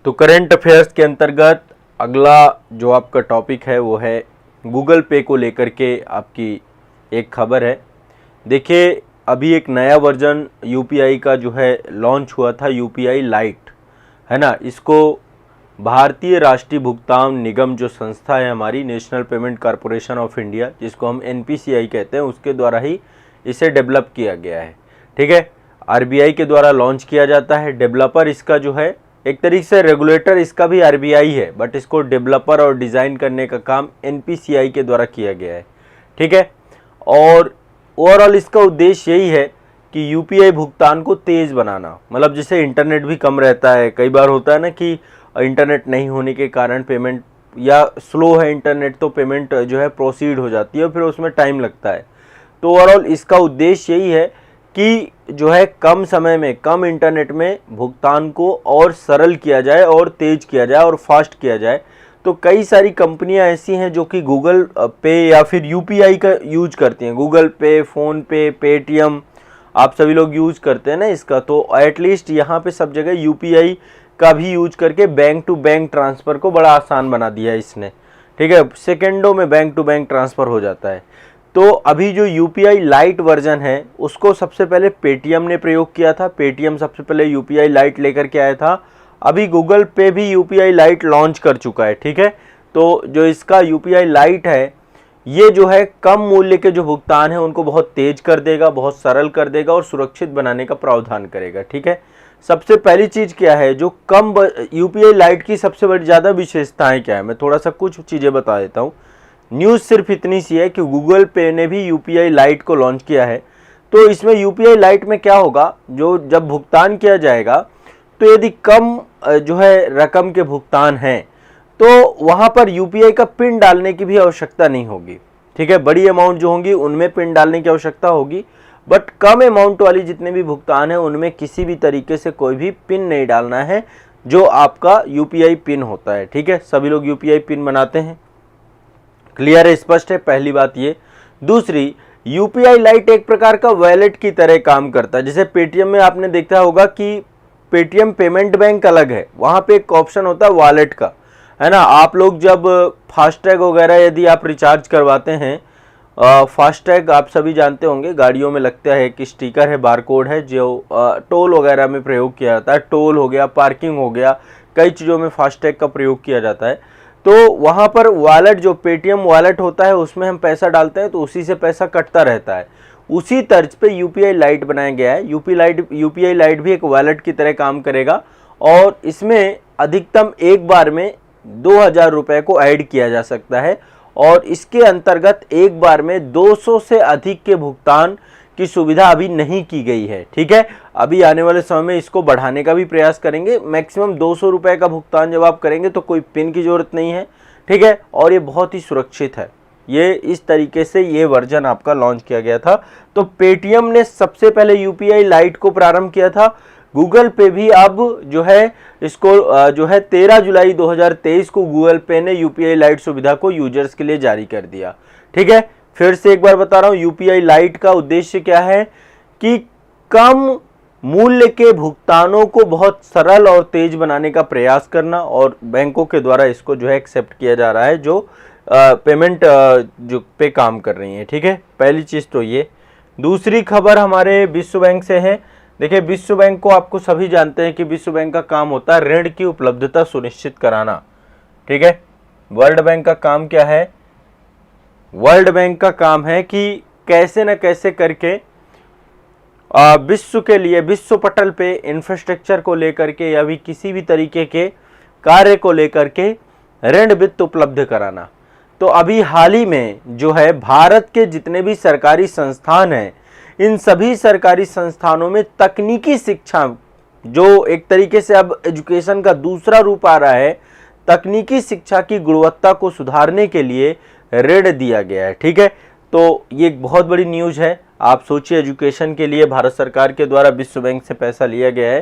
तो current affairs के अंतर्गत अगला जो आपका टॉपिक है वो है गूगल पे को लेकर के आपकी एक खबर है। देखिए, अभी एक नया वर्जन यूपीआई का जो है लॉन्च हुआ था, यूपीआई लाइट, है ना। इसको भारतीय राष्ट्रीय भुगतान निगम जो संस्था है हमारी, national payment corporation of India, जिसको हम एनपीसीआई कहते हैं, उसके द्वारा ही इसे डेवलप किया गया है। ठीक है, आरबीआई के द्वारा लॉन्च किया जाता है। डेवलपर इसका जो है, एक तरीके से रेगुलेटर इसका भी आरबीआई है, बट इसको डेवलपर और डिज़ाइन करने का काम एनपीसीआई के द्वारा किया गया है। ठीक है, और ओवरऑल इसका उद्देश्य यही है कि यूपीआई भुगतान को तेज़ बनाना। मतलब जैसे इंटरनेट भी कम रहता है, कई बार होता है ना कि इंटरनेट नहीं होने के कारण पेमेंट, या स्लो है इंटरनेट तो पेमेंट जो है प्रोसीड हो जाती है और फिर उसमें टाइम लगता है। तो ओवरऑल इसका उद्देश्य यही है कि जो है कम समय में, कम इंटरनेट में भुगतान को और सरल किया जाए और तेज किया जाए और फास्ट किया जाए। तो कई सारी कंपनियां ऐसी हैं जो कि गूगल पे या फिर यूपीआई का यूज करती हैं। गूगल पे, फ़ोन पे, पेटीएम, आप सभी लोग यूज करते हैं ना इसका। तो एटलीस्ट यहाँ पे सब जगह यूपीआई का भी यूज करके बैंक टू बैंक ट्रांसफ़र को बड़ा आसान बना दिया है इसने। ठीक है, सेकेंडों में बैंक टू बैंक ट्रांसफ़र हो जाता है। तो अभी जो यूपीआई लाइट वर्जन है उसको सबसे पहले पेटीएम ने प्रयोग किया था। पेटीएम सबसे पहले यूपीआई लाइट लेकर के आया था। अभी गूगल पे भी यूपीआई लाइट लॉन्च कर चुका है। ठीक है, तो जो इसका यूपीआई लाइट है, ये जो है कम मूल्य के जो भुगतान है उनको बहुत तेज कर देगा, बहुत सरल कर देगा और सुरक्षित बनाने का प्रावधान करेगा। ठीक है, सबसे पहली चीज़ क्या है, जो कम यूपीआई लाइट की सबसे बड़ी ज़्यादा विशेषताएं क्या है, मैं थोड़ा सा कुछ चीज़ें बता देता हूँ। न्यूज़ सिर्फ इतनी सी है कि गूगल पे ने भी यूपीआई लाइट को लॉन्च किया है। तो इसमें यूपीआई लाइट में क्या होगा, जो जब भुगतान किया जाएगा तो यदि कम जो है रकम के भुगतान हैं तो वहाँ पर यूपीआई का पिन डालने की भी आवश्यकता नहीं होगी। ठीक है, बड़ी अमाउंट जो होंगी उनमें पिन डालने की आवश्यकता होगी, बट कम अमाउंट वाली जितने भी भुगतान है उनमें किसी भी तरीके से कोई भी पिन नहीं डालना है, जो आपका यूपीआई पिन होता है। ठीक है, सभी लोग यूपीआई पिन बनाते हैं। क्लियर है, स्पष्ट है, पहली बात ये। दूसरी, यूपीआई लाइट एक प्रकार का वॉलेट की तरह काम करता है। जैसे पेटीएम में आपने देखा होगा कि पेटीएम पेमेंट बैंक अलग है, वहाँ पे एक ऑप्शन होता है वॉलेट का, है ना। आप लोग जब फास्टैग वगैरह यदि आप रिचार्ज करवाते हैं, फास्टैग आप सभी जानते होंगे, गाड़ियों में लगता है कि स्टिकर है, बारकोड है, जो टोल वगैरह में प्रयोग किया जाता है। टोल हो गया, पार्किंग हो गया, कई चीज़ों में फास्टैग का प्रयोग किया जाता है। तो वहाँ पर वॉलेट, जो पेटीएम वॉलेट होता है, उसमें हम पैसा डालते हैं तो उसी से पैसा कटता रहता है। उसी तर्ज पे यूपीआई लाइट बनाया गया है। यूपीआई लाइट भी एक वॉलेट की तरह काम करेगा और इसमें अधिकतम एक बार में 2000 रुपये को ऐड किया जा सकता है और इसके अंतर्गत एक बार में 200 से अधिक के भुगतान की सुविधा अभी नहीं की गई है। ठीक है, अभी आने वाले समय में इसको बढ़ाने का भी प्रयास करेंगे। मैक्सिमम 200 रुपये का भुगतान जब आप करेंगे तो कोई पिन की ज़रूरत नहीं है। ठीक है, और ये बहुत ही सुरक्षित है। ये इस तरीके से ये वर्जन आपका लॉन्च किया गया था। तो पेटीएम ने सबसे पहले यूपीआई लाइट को प्रारंभ किया था। गूगल पे भी अब जो है इसको जो है 13 जुलाई 2023 को गूगल पे ने यूपीआई लाइट सुविधा को यूजर्स के लिए जारी कर दिया। ठीक है, फिर से एक बार बता रहा हूँ, यूपीआई लाइट का उद्देश्य क्या है कि कम मूल्य के भुगतानों को बहुत सरल और तेज बनाने का प्रयास करना, और बैंकों के द्वारा इसको जो है एक्सेप्ट किया जा रहा है, जो पेमेंट जो पे काम कर रही हैं। ठीक है, पहली चीज़ तो ये। दूसरी खबर हमारे विश्व बैंक से है। देखिए, विश्व बैंक को आपको सभी जानते हैं कि विश्व बैंक का काम होता है ऋण की उपलब्धता सुनिश्चित कराना। ठीक है, वर्ल्ड बैंक का काम क्या है? वर्ल्ड बैंक का काम है कि कैसे न कैसे करके विश्व के लिए, विश्व पटल पे इंफ्रास्ट्रक्चर को लेकर के या भी किसी भी तरीके के कार्य को लेकर के ऋण वित्त उपलब्ध कराना। तो अभी हाल ही में जो है भारत के जितने भी सरकारी संस्थान हैं, इन सभी सरकारी संस्थानों में तकनीकी शिक्षा, जो एक तरीके से अब एजुकेशन का दूसरा रूप आ रहा है, तकनीकी शिक्षा की गुणवत्ता को सुधारने के लिए ऋण दिया गया है। ठीक है, तो ये एक बहुत बड़ी न्यूज़ है। आप सोचिए, एजुकेशन के लिए भारत सरकार के द्वारा विश्व बैंक से पैसा लिया गया है।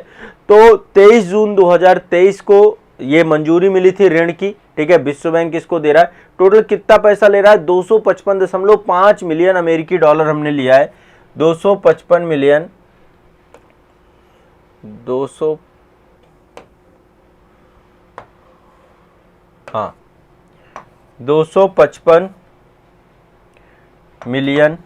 तो 23 जून 2023 को ये मंजूरी मिली थी ऋण की। ठीक है, विश्व बैंक इसको दे रहा है। टोटल कितना पैसा ले रहा है? 255.5 मिलियन अमेरिकी डॉलर हमने लिया है। 255 मिलियन 200 हाँ, 255 मिलियन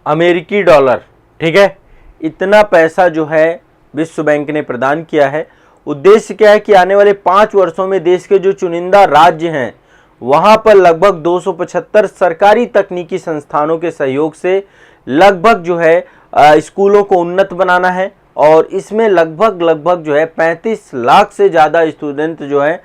अमेरिकी डॉलर, ठीक है, इतना पैसा जो है विश्व बैंक ने प्रदान किया है। उद्देश्य क्या है कि आने वाले 5 वर्षों में देश के जो चुनिंदा राज्य हैं वहां पर लगभग 275 सरकारी तकनीकी संस्थानों के सहयोग से लगभग जो है स्कूलों को उन्नत बनाना है, और इसमें लगभग जो है 35 लाख से ज़्यादा स्टूडेंट जो है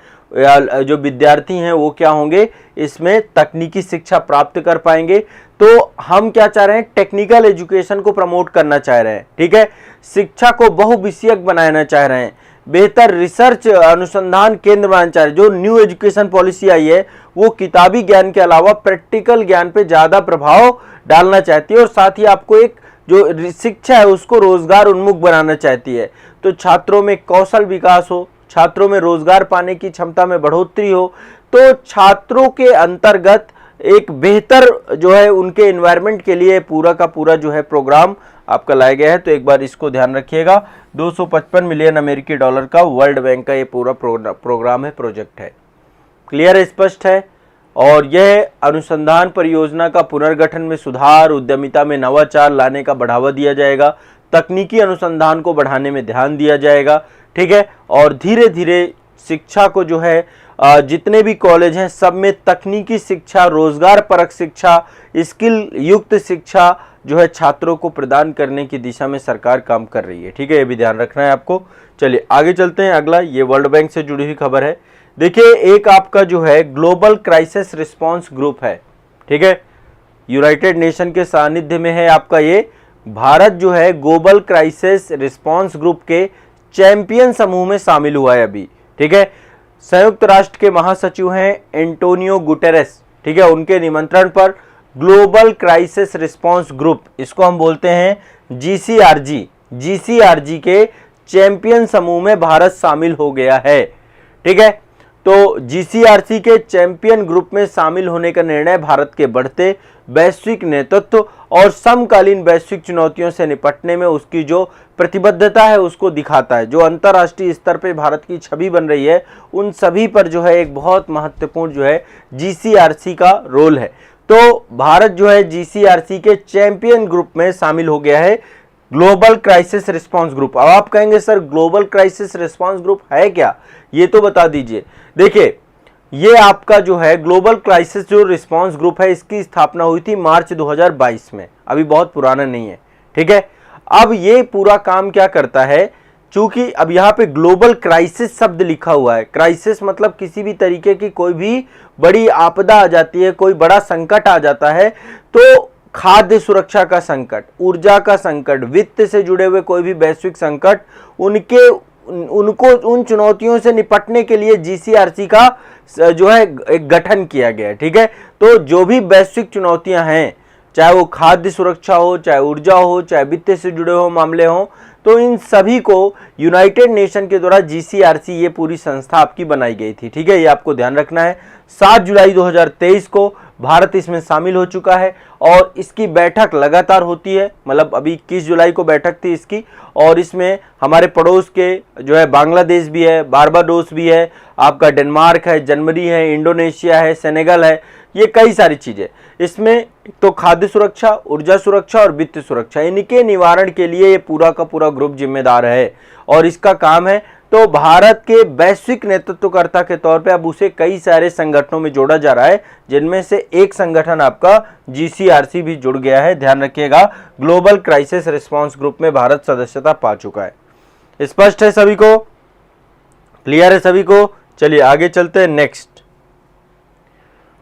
जो विद्यार्थी हैं वो क्या होंगे, इसमें तकनीकी शिक्षा प्राप्त कर पाएंगे। तो हम क्या चाह रहे हैं, टेक्निकल एजुकेशन को प्रमोट करना चाह रहे हैं, ठीक है, शिक्षा को बहुविषयक बनाना चाह रहे हैं, बेहतर रिसर्च अनुसंधान केंद्र बनाना चाह रहे हैं। जो न्यू एजुकेशन पॉलिसी आई है वो किताबी ज्ञान के अलावा प्रैक्टिकल ज्ञान पे ज़्यादा प्रभाव डालना चाहती है, और साथ ही आपको एक जो शिक्षा है उसको रोजगार उन्मुख बनाना चाहती है। तो छात्रों में कौशल विकास हो, छात्रों में रोजगार पाने की क्षमता में बढ़ोतरी हो, तो छात्रों के अंतर्गत एक बेहतर जो है उनके एनवायरनमेंट के लिए पूरा का पूरा जो है प्रोग्राम आपका लाया गया है। तो एक बार इसको ध्यान रखिएगा, 255 मिलियन अमेरिकी डॉलर का वर्ल्ड बैंक का ये पूरा प्रोग्राम है, प्रोजेक्ट है। क्लियर है, स्पष्ट है। और यह अनुसंधान परियोजना का पुनर्गठन में सुधार, उद्यमिता में नवाचार लाने का बढ़ावा दिया जाएगा, तकनीकी अनुसंधान को बढ़ाने में ध्यान दिया जाएगा, ठीक है, और धीरे धीरे शिक्षा को जो है जितने भी कॉलेज हैं सब में तकनीकी शिक्षा, रोजगार परक शिक्षा, स्किल युक्त शिक्षा जो है छात्रों को प्रदान करने की दिशा में सरकार काम कर रही है, ठीक है, ये भी ध्यान रखना है आपको। चलिए आगे चलते हैं। अगला ये वर्ल्ड बैंक से जुड़ी हुई खबर है। देखिए, एक आपका जो है ग्लोबल क्राइसिस रिस्पांस ग्रुप है, ठीक है, यूनाइटेड नेशन के सानिध्य में है आपका ये। भारत जो है ग्लोबल क्राइसिस रिस्पांस ग्रुप के चैंपियन समूह में शामिल हुआ है अभी, ठीक है। संयुक्त राष्ट्र के महासचिव हैं एंटोनियो गुटेरेस, ठीक है, उनके निमंत्रण पर ग्लोबल क्राइसिस रिस्पांस ग्रुप, इसको हम बोलते हैं जीसीआरजी के चैंपियन समूह में भारत शामिल हो गया है, ठीक है। तो जीसीआरसी के चैंपियन ग्रुप में शामिल होने का निर्णय भारत के बढ़ते वैश्विक नेतृत्व और समकालीन वैश्विक चुनौतियों से निपटने में उसकी जो प्रतिबद्धता है उसको दिखाता है। जो अंतर्राष्ट्रीय स्तर पे भारत की छवि बन रही है उन सभी पर जो है एक बहुत महत्वपूर्ण जो है जीसीआरसी का रोल है। तो भारत जो है जीसीआरसी के चैंपियन ग्रुप में शामिल हो गया है, ग्लोबल क्राइसिस रिस्पांस ग्रुप। अब आप कहेंगे sir global crisis response group है क्या, ये तो बता दीजिए। देखिए, ये आपका जो है ग्लोबल क्राइसिस जो रिस्पांस ग्रुप है इसकी स्थापना हुई थी मार्च 2022 में, अभी बहुत पुराना नहीं है, ठीक है। अब ये पूरा काम क्या करता है, चूंकि अब यहाँ पे ग्लोबल क्राइसिस शब्द लिखा हुआ है, क्राइसिस मतलब किसी भी तरीके की कोई भी बड़ी आपदा आ जाती है, कोई बड़ा संकट आ जाता है, तो खाद्य सुरक्षा का संकट, ऊर्जा का संकट, वित्त से जुड़े हुए कोई भी वैश्विक संकट, उनको उन चुनौतियों से निपटने के लिए जीसीआरसी का जो है एक गठन किया गया है, ठीक है। तो जो भी वैश्विक चुनौतियां हैं, चाहे वो खाद्य सुरक्षा हो, चाहे ऊर्जा हो, चाहे वित्त से जुड़े हो मामले हो, तो इन सभी को यूनाइटेड नेशन के द्वारा जीसीआरसी ये पूरी संस्था आपकी बनाई गई थी, ठीक है, ये आपको ध्यान रखना है। 7 जुलाई 2023 को भारत इसमें शामिल हो चुका है और इसकी बैठक लगातार होती है, मतलब अभी 21 जुलाई को बैठक थी इसकी, और इसमें हमारे पड़ोस के जो है बांग्लादेश भी है, बारबाडोस भी है, आपका डेनमार्क है, जर्मनी है, इंडोनेशिया है, सेनेगल है, ये कई सारी चीज़ें इसमें। तो खाद्य सुरक्षा, ऊर्जा सुरक्षा और वित्त सुरक्षा, इनके निवारण के लिए ये पूरा का पूरा ग्रुप जिम्मेदार है और इसका काम है। तो भारत के वैश्विक नेतृत्वकर्ता के तौर पे अब उसे कई सारे संगठनों में जोड़ा जा रहा है, जिनमें से एक संगठन आपका जीसीआरसी भी जुड़ गया है। ध्यान रखिएगा, ग्लोबल क्राइसिस रिस्पांस ग्रुप में भारत सदस्यता पा चुका है। स्पष्ट है सभी को, क्लियर है सभी को। चलिए आगे चलते हैं नेक्स्ट,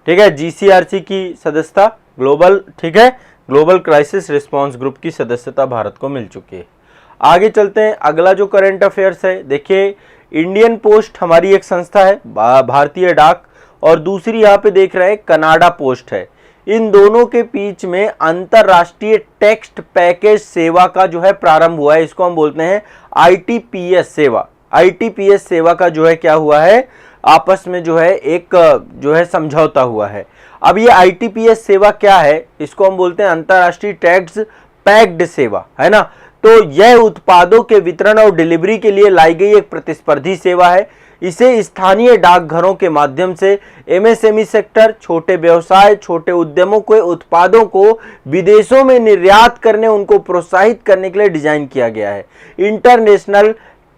ठीक है। जीसीआरसी की सदस्यता ग्लोबल, ठीक है, ग्लोबल क्राइसिस रिस्पांस ग्रुप की सदस्यता भारत को मिल चुकी है। आगे चलते हैं, अगला जो करंट अफेयर्स है, देखिए इंडियन पोस्ट हमारी एक संस्था है, भारतीय डाक, और दूसरी यहाँ पे देख रहे हैं कनाडा पोस्ट है। इन दोनों के बीच में अंतरराष्ट्रीय टेक्स्ट पैकेज सेवा का जो है प्रारंभ हुआ है, इसको हम बोलते हैं आईटीपीएस सेवा। आईटीपीएस सेवा का जो है क्या हुआ है, आपस में जो है एक जो है समझौता हुआ है। अब ये आईटीपीएस सेवा क्या है, इसको हम बोलते हैं अंतरराष्ट्रीय टैक्स पैक्ड सेवा, है ना। तो यह उत्पादों के वितरण और डिलीवरी के लिए लाई गई एक प्रतिस्पर्धी सेवा है। इसे स्थानीय डाकघरों के माध्यम से एमएसएमई सेक्टर, छोटे व्यवसाय, छोटे उद्यमों के उत्पादों को विदेशों में निर्यात करने, उनको प्रोत्साहित करने के लिए डिजाइन किया गया है। इंटरनेशनल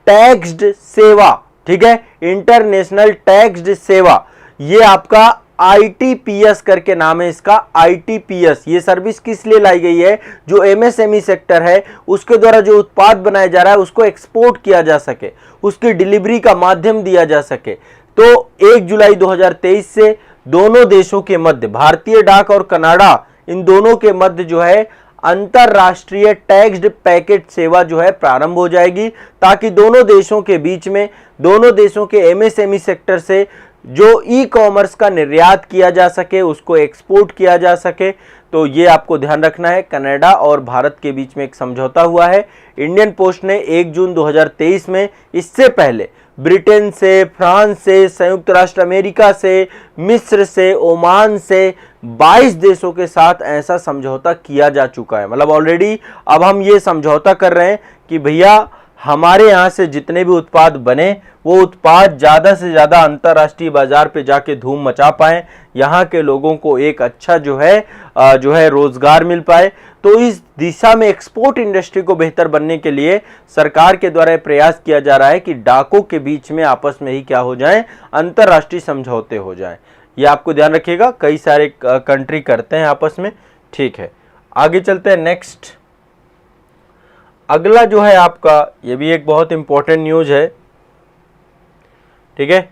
टैक्स्ड सेवा, ठीक है, इंटरनेशनल टैक्स्ड सेवा, ये आपका आईटीपीएस करके नाम है इसका, आईटीपीएस। ये सर्विस किस लिए लाई गई है? जो एमएसएमई सेक्टर है उसके द्वारा जो उत्पाद बनाया जा रहा है उसको एक्सपोर्ट किया जा सके, उसकी डिलीवरी का माध्यम दिया जा सके। तो 1 जुलाई 2023 से दोनों देशों के मध्य, भारतीय डाक और कनाडा, इन दोनों के मध्य जो है अंतरराष्ट्रीय टैक्स्ड पैकेट सेवा जो है प्रारंभ हो जाएगी, ताकि दोनों देशों के बीच में, दोनों देशों के एमएसएमई सेक्टर से जो ई कॉमर्स का निर्यात किया जा सके, उसको एक्सपोर्ट किया जा सके। तो ये आपको ध्यान रखना है। कनाडा और भारत के बीच में एक समझौता हुआ है। इंडियन पोस्ट ने 1 जून 2023 में, इससे पहले ब्रिटेन से, फ्रांस से, संयुक्त राष्ट्र अमेरिका से, मिस्र से, ओमान से 22 देशों के साथ ऐसा समझौता किया जा चुका है। मतलब ऑलरेडी अब हम ये समझौता कर रहे हैं कि भैया हमारे यहाँ से जितने भी उत्पाद बने वो उत्पाद ज़्यादा से ज़्यादा अंतर्राष्ट्रीय बाजार पे जाके धूम मचा पाएँ, यहाँ के लोगों को एक अच्छा जो है रोजगार मिल पाए। तो इस दिशा में एक्सपोर्ट इंडस्ट्री को बेहतर बनने के लिए सरकार के द्वारा प्रयास किया जा रहा है कि डाकों के बीच में आपस में ही क्या हो जाए, अंतर्राष्ट्रीय समझौते हो जाएं। ये आपको ध्यान रखिएगा, कई सारे कंट्री करते हैं आपस में। ठीक है, आगे चलते हैं। नेक्स्ट अगला जो है आपका, ये भी एक बहुत इंपॉर्टेंट न्यूज है, ठीक है,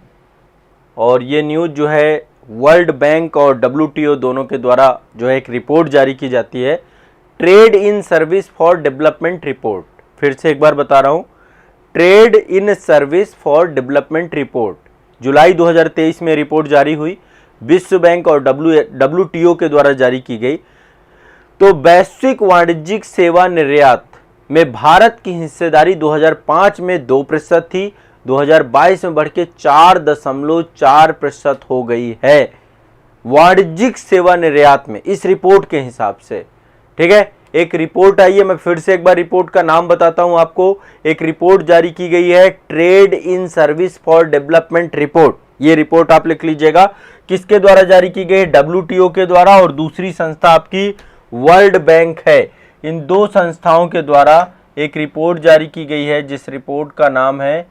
और ये न्यूज जो है वर्ल्ड बैंक और डब्ल्यूटीओ दोनों के द्वारा जो है एक रिपोर्ट जारी की जाती है, trade in service for development report. फिर से एक बार बता रहा हूं, trade in service for development report जुलाई 2023 में रिपोर्ट जारी हुई, विश्व बैंक और डब्ल्यूटीओ के द्वारा जारी की गई। तो वैश्विक वाणिज्यिक सेवा निर्यात में भारत की हिस्सेदारी 2005 में 2% थी, 2022 में बढ़ के 4.4% हो गई है वाणिज्यिक सेवा निर्यात में, इस रिपोर्ट के हिसाब से। ठीक है, एक रिपोर्ट आई है, मैं फिर से एक बार रिपोर्ट का नाम बताता हूं आपको। एक रिपोर्ट जारी की गई है, trade in service for development report. ये रिपोर्ट आप लिख लीजिएगा, किसके द्वारा जारी की गई? डब्ल्यूटीओ के द्वारा, और दूसरी संस्था आपकी वर्ल्ड बैंक है। इन दो संस्थाओं के द्वारा एक रिपोर्ट जारी की गई है, जिस रिपोर्ट का नाम है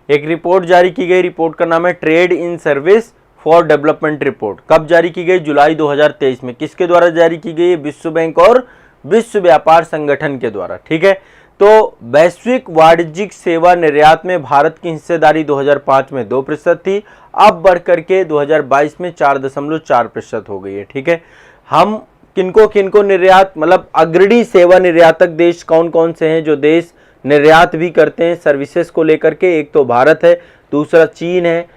एक रिपोर्ट जारी की गई, रिपोर्ट का नाम है trade in service for development report. कब जारी की गई? जुलाई 2023 में। किसके द्वारा जारी की गई? विश्व बैंक और विश्व व्यापार संगठन के द्वारा। ठीक है, तो वैश्विक वाणिज्यिक सेवा निर्यात में भारत की हिस्सेदारी 2005 में 2% थी, अब बढ़कर के 2022 में 4.4% हो गई है। ठीक है, हम किनको किनको निर्यात, मतलब अग्रणी सेवा निर्यातक देश कौन कौन से हैं जो देश निर्यात भी करते हैं सर्विसेज को लेकर के? एक तो भारत है, दूसरा चीन है,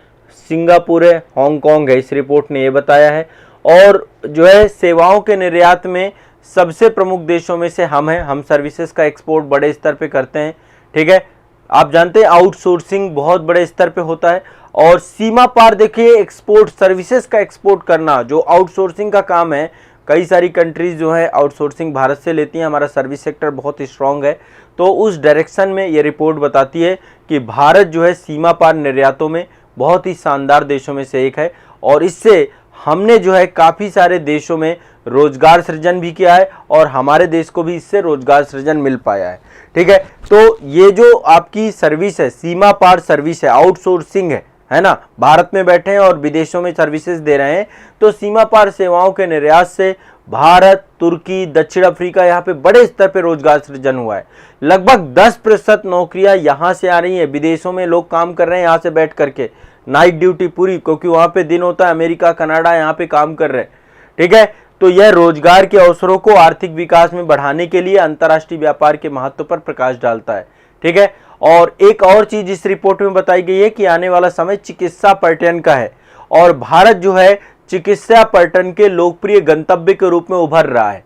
सिंगापुर है, हांगकांग है, इस रिपोर्ट ने ये बताया है। और जो है सेवाओं के निर्यात में सबसे प्रमुख देशों में से हम हैं, हम सर्विसेज का एक्सपोर्ट बड़े स्तर पे करते हैं। ठीक है, आप जानते हैं आउटसोर्सिंग बहुत बड़े स्तर पे होता है, और सीमा पार देखिए एक्सपोर्ट, सर्विसेज का एक्सपोर्ट करना जो आउटसोर्सिंग का काम है, कई सारी कंट्रीज जो है आउटसोर्सिंग भारत से लेती हैं। हमारा सर्विस सेक्टर बहुत ही स्ट्रांग है, तो उस डायरेक्शन में ये रिपोर्ट बताती है कि भारत जो है सीमा पार निर्यातों में बहुत ही शानदार देशों में से एक है, और इससे हमने जो है काफ़ी सारे देशों में रोजगार सृजन भी किया है, और हमारे देश को भी इससे रोजगार सृजन मिल पाया है। ठीक है, तो ये जो आपकी सर्विस है, सीमा पार सर्विस है, आउटसोर्सिंग है ना, भारत में बैठे हैं और विदेशों में सर्विसेज दे रहे हैं, तो सीमा पार सेवाओं के निर्यात से भारत, तुर्की, दक्षिण अफ्रीका, यहाँ पे बड़े स्तर पे रोजगार सृजन हुआ है। लगभग 10% नौकरियां यहाँ से आ रही हैं, विदेशों में लोग काम कर रहे हैं यहाँ से बैठ करके, नाइट ड्यूटी पूरी, क्योंकि वहाँ पे दिन होता है, अमेरिका, कनाडा यहाँ पे काम कर रहे हैं। ठीक है, तो यह रोजगार के अवसरों को आर्थिक विकास में बढ़ाने के लिए अंतर्राष्ट्रीय व्यापार के महत्व पर प्रकाश डालता है। ठीक है, और एक और चीज इस रिपोर्ट में बताई गई है कि आने वाला समय चिकित्सा पर्यटन का है, और भारत जो है चिकित्सा पर्यटन के लोकप्रिय गंतव्य के रूप में उभर रहा है।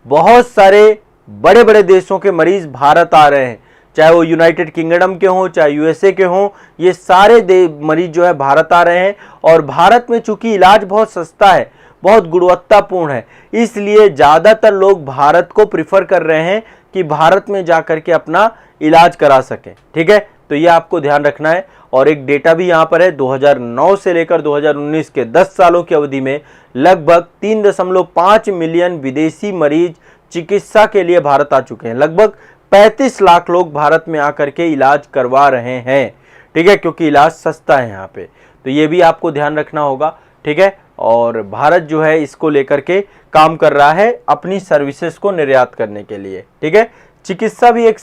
बहुत सारे बड़े बड़े देशों के मरीज भारत आ रहे हैं चाहे वो यूनाइटेड किंगडम के हों, चाहे यूएसए के हों, ये सारे मरीज जो है भारत आ रहे हैं। और भारत में चूंकि इलाज बहुत सस्ता है, बहुत गुणवत्तापूर्ण है, इसलिए ज़्यादातर लोग भारत को प्रिफर कर रहे हैं कि भारत में जा करके अपना इलाज करा सकें। ठीक है, तो ये आपको ध्यान रखना है। और एक डेटा भी यहाँ पर है, 2009 से लेकर 2019 के 10 सालों की अवधि में लगभग 3.5 मिलियन विदेशी मरीज चिकित्सा के लिए भारत आ चुके हैं। लगभग 35 लाख लोग भारत में आकर के इलाज करवा रहे हैं। ठीक है, क्योंकि इलाज सस्ता है यहाँ पे, तो ये भी आपको ध्यान रखना होगा। ठीक है, और भारत जो है इसको लेकर के काम कर रहा है अपनी सर्विसेज को निर्यात करने के लिए। ठीक है, चिकित्सा भी एक,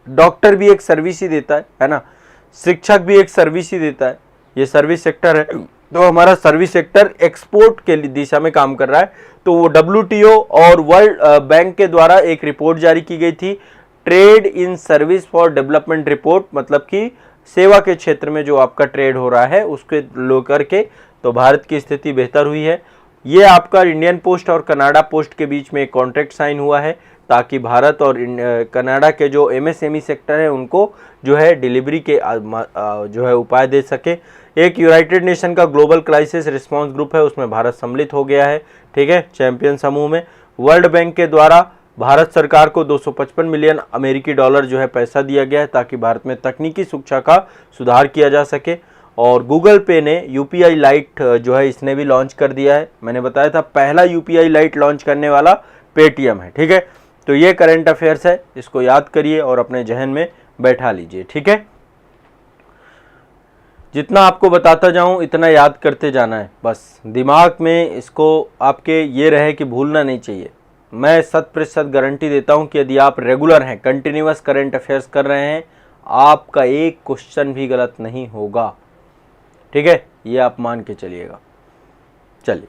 डॉक्टर भी एक सर्विस ही देता है ना, शिक्षक भी एक सर्विस ही देता है, ये सर्विस सेक्टर है। तो हमारा सर्विस सेक्टर एक्सपोर्ट के दिशा में काम कर रहा है। तो वो WTO और वर्ल्ड बैंक के द्वारा एक रिपोर्ट जारी की गई थी, trade in service for development report, मतलब कि सेवा के क्षेत्र में जो आपका ट्रेड हो रहा है उसके लेकर के तो भारत की स्थिति बेहतर हुई है। ये आपका इंडियन पोस्ट और कनाडा पोस्ट के बीच में एक कॉन्ट्रैक्ट साइन हुआ है, ताकि भारत और कनाडा के जो MSME सेक्टर है उनको जो है डिलीवरी के जो है उपाय दे सके। एक यूनाइटेड नेशन का ग्लोबल क्राइसिस रिस्पांस ग्रुप है, उसमें भारत सम्मिलित हो गया है। ठीक है, चैंपियन समूह में। वर्ल्ड बैंक के द्वारा भारत सरकार को 255 मिलियन अमेरिकी डॉलर जो है पैसा दिया गया है, ताकि भारत में तकनीकी शिक्षा का सुधार किया जा सके। और गूगल पे ने UPI लाइट जो है इसने भी लॉन्च कर दिया है। मैंने बताया था पहला UPI लाइट लॉन्च करने वाला पेटीएम है। ठीक है, तो ये करंट अफेयर्स है, इसको याद करिए और अपने जहन में बैठा लीजिए। ठीक है, जितना आपको बताता जाऊं इतना याद करते जाना है, बस दिमाग में इसको आपके ये रहे कि भूलना नहीं चाहिए। मैं 100% गारंटी देता हूं कि यदि आप रेगुलर हैं, कंटिन्यूअस करंट अफेयर्स कर रहे हैं, आपका एक क्वेश्चन भी गलत नहीं होगा। ठीक है, ये आप मान के चलिएगा। चलिए।